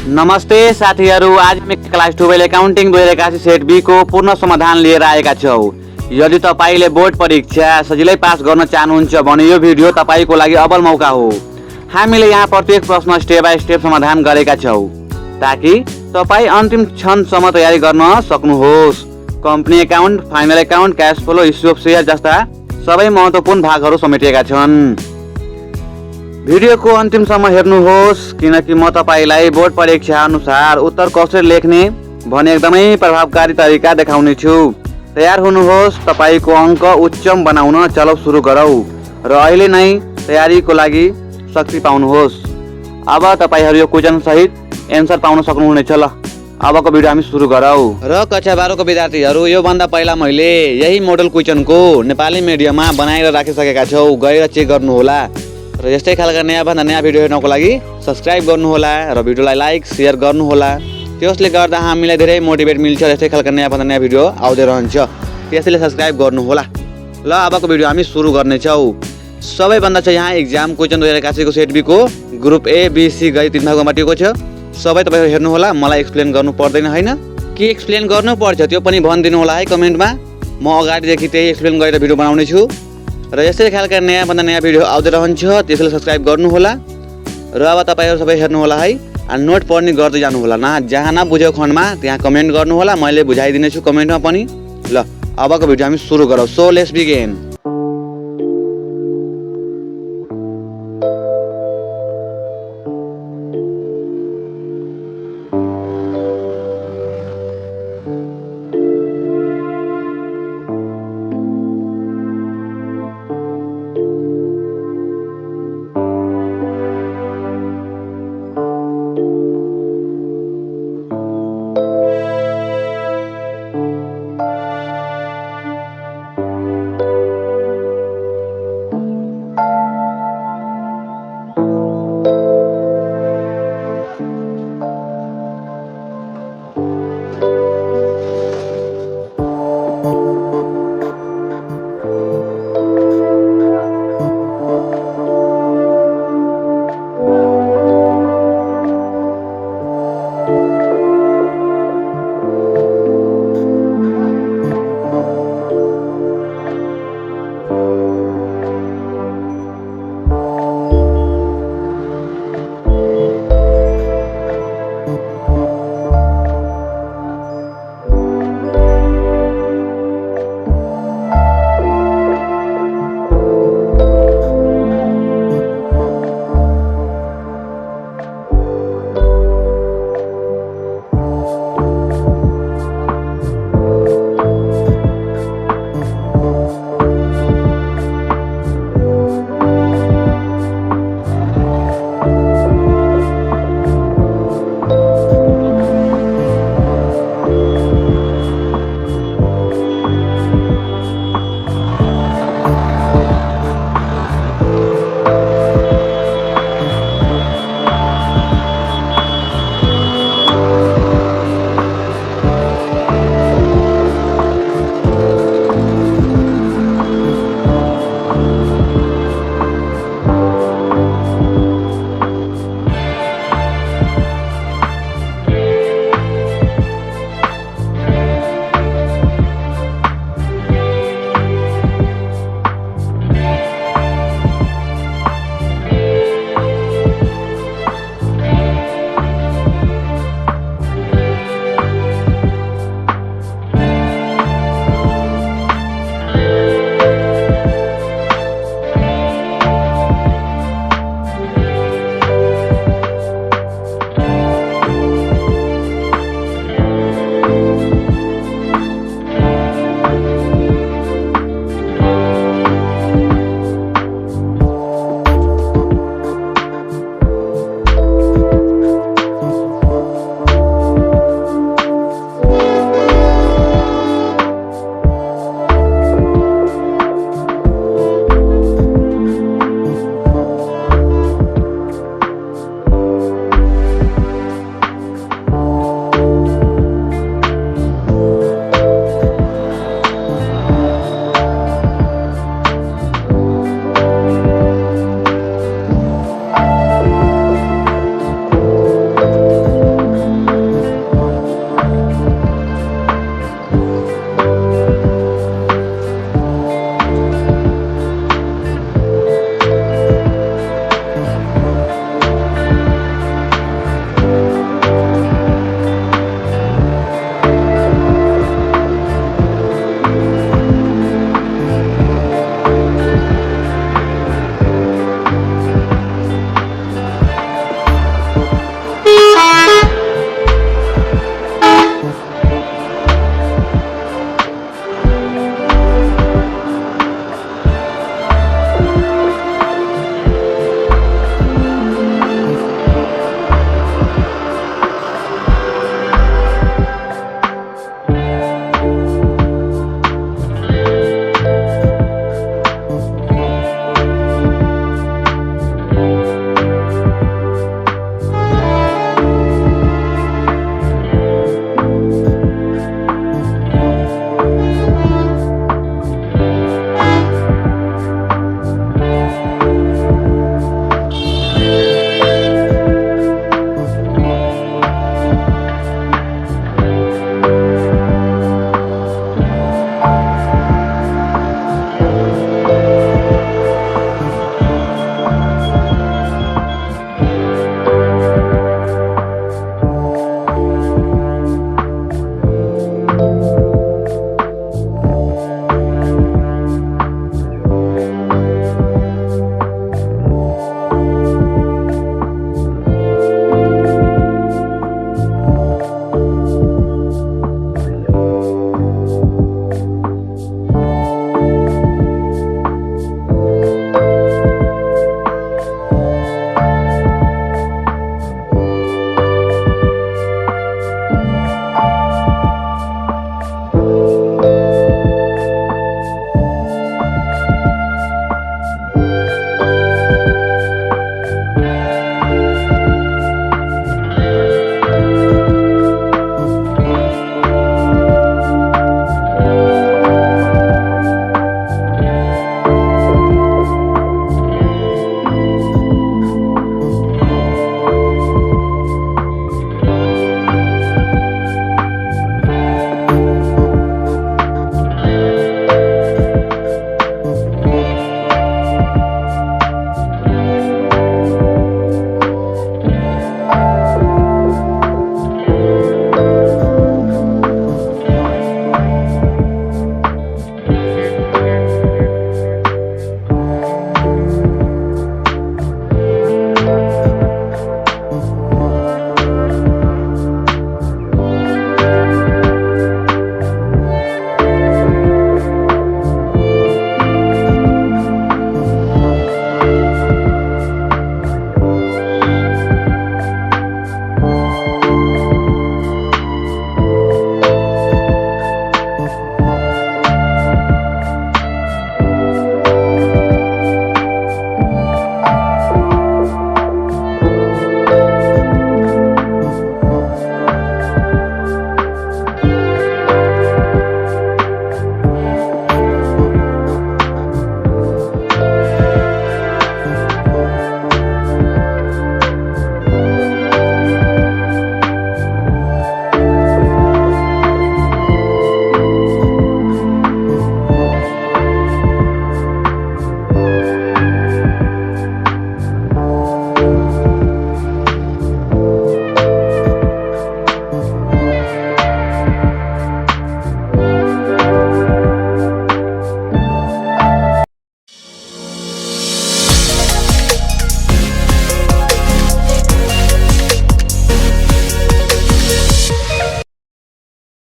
नमस्ते साथीहरू, आज हामी क्लास 12 एकाउन्टिङ 2081 सेट बी को पूर्ण समाधान लिएर आएका छौँ। यदि तपाईले बोर्ड परीक्षा सजिलै पास गर्न चाहनुहुन्छ भने यो भिडियो तपाईको लागि अब्बल मौका हो। हामीले यहाँ प्रत्येक प्रश्न स्टेप बाइ स्टेप समाधान गरेका छौँ ताकि तपाई अन्तिम क्षणसम्म तयारी गर्न सक्नुहोस्। Company account, final account, cash flow, issue of share जस्ता सबै महत्त्वपूर्ण भागहरू समेटिएका छन्। भिडियोको अन्तिमसम्म हेर्नुहोस् किनकि म तपाईलाई बोर्ड परीक्षा अनुसार उत्तर कसरी लेख्ने भने एकदमै प्रभावकारी तरिका देखाउने छु। तयार हुनुहोस्, तपाईको अङ्क उच्चम बनाउन चलो सुरु गरौँ र अहिले नै तयारीको लागि शक्ति पाउनुहोस्। अब तपाईहरू यो क्वेशन सहित एन्सर पाउन सक्नुहुनेछ। ल अबको भिडियो हामी सुरु गरौँ। र कक्षा 12 को विद्यार्थीहरू, यो भन्दा पहिला मैले यही मोडल क्वेशनको नेपाली मिडियममा बनाएर राखिसकेका छौँ, गएर चेक गर्नुहोला। र यस्तै खालका नयाँ भन्दा नयाँ भिडियो हेर्नको लागि सब्स्क्राइब गर्नुहोला र भिडियोलाई लाइक शेयर गर्नुहोला। त्यसले गर्दा हामीलाई धेरै मोटिभेट मिल्छ। यस्तै खालका नयाँ भन्दा नयाँ भिडियो आउँदै रहन्छ, त्यसैले सब्स्क्राइब गर्नुहोला। ल अबको भिडियो हामी सुरु गर्नेछौँ। सबैभन्दा चाहिँ यहाँ एक्जाम क्वेशन 2081 को सेट बी को ग्रुप ए बी सी गरी 3 भागमा बाँडिएको छ। सबै तपाईहरु हेर्नुहोला, मलाई एक्सप्लेन गर्नु पर्दैन हैन। के एक्सप्लेन गर्नु पर्छ त्यो पनि भनिदिनु होला है कमेन्टमा। म अगाडिदेखि त्यही एक्सप्लेन गरेर भिडियो बनाउने छु र यस्तै खालका नयाँ भन्दा नयाँ भिडियो आउँदै रहन्छ, त्यसैले सब्स्क्राइब गर्नुहोला। र अब तपाईहरु सबै हेर्नुहोला है, नोट पढ्ने गर्दै जानुहोला। जहाँ नबुझेको खण्डमा त्यहाँ कमेन्ट गर्नुहोला, मैले बुझाइदिनेछु कमेन्टमा पनि। ल अबको भिडियो हामी सुरु गरौँ। So let's begin.